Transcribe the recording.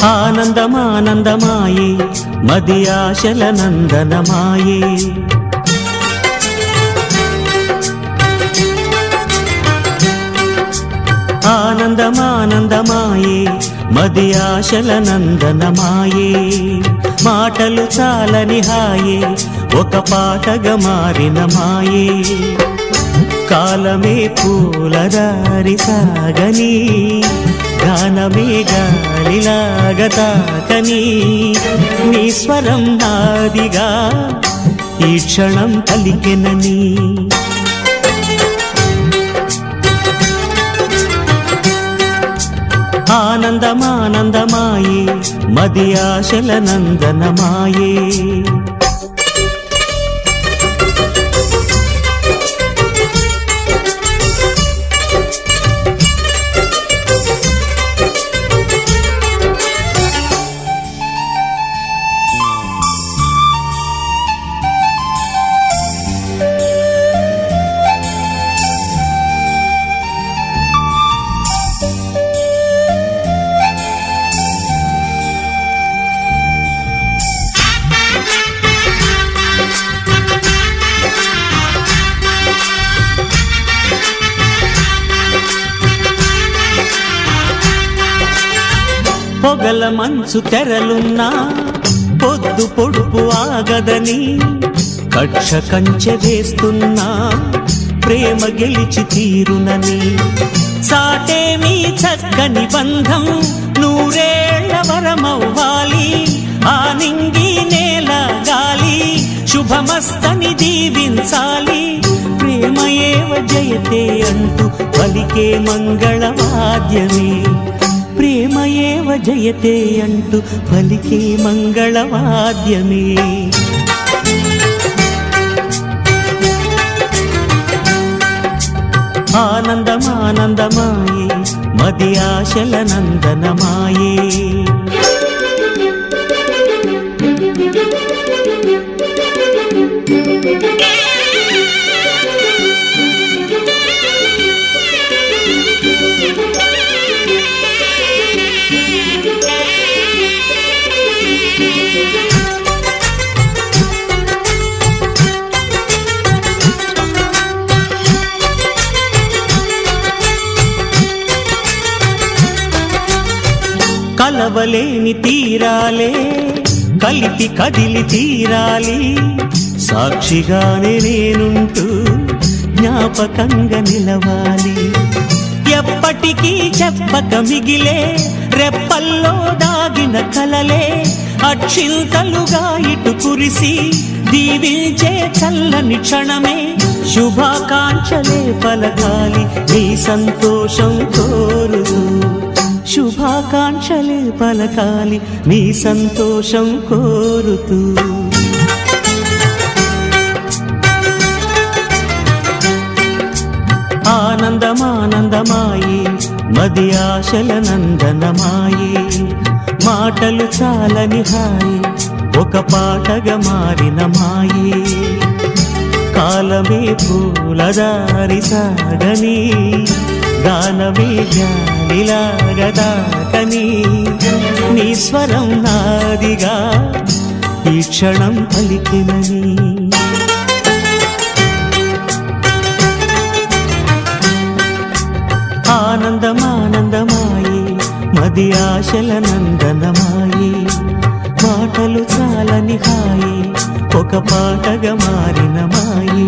ఆనందమానందమాయే మది ఆశల నందనమాయే ఆనందమానందమాయే మది ఆశల నందనమాయే మాటలు చాలని హాయే ఒక పాటగా మారిన మాయే కాలమే పూలదారి సాగని గానమే గాలిలాగా తాకని నీ స్వరం నాదిగా ఈ క్షణం పలికెనని ఆనందమానందమాయే మది ఆశల నందనమాయే పొగల మంచు తెరలున్నా పొద్దు పొడుపు ఆగదని కక్ష కంచె వేస్తున్నా ప్రేమ గెలిచి తీరునని సాటేమీ చక్కని బంధం నూరేళ్ల వరమవ్వాలి ఆ నింగి నేల గాలి శుభమస్తని దీవించాలి ప్రేమయేవ జయతే అంటూ పలికే మంగళవాద్యమే ప్రేమయేవ జయతే అంటూ పలికే మంగళవాద్యమే ఆనందమానందమాయే మది ఆశల నందనమాయే కలవలేని తీరాలే కలిపి కదిలి తీరాలి సాక్షిగానే నేనుంటూ జ్ఞాపకంగా నిలవాలి ఎప్పటికీ చెప్పక మిగిలే రెప్పల్లో దాగిన కలలే అక్షింతలుగా ఇటు కురిసి దీవించే చల్లని క్షణమే శుభాకాంక్షలే పలకాలి నీ సంతోషం కోరుతూ శుభాకాంక్షలే పలకాలి నీ సంతోషం కోరుతూ ఆనందమానందమాయే మది ఆశల నందనమాయే మాటలు చాలని హాయే ఒక పాటగా మారిన మాయే కాలమే పూలదారి సాగని గానమే గాలిలాగా తాకని నీ స్వరం నాదిగా ఈ క్షణం పలికినని ఆనందమానందమాయే మది ఆశల నందనమాయే మాటలు చాలని హాయే ఒక పాటగా మారిన మాయే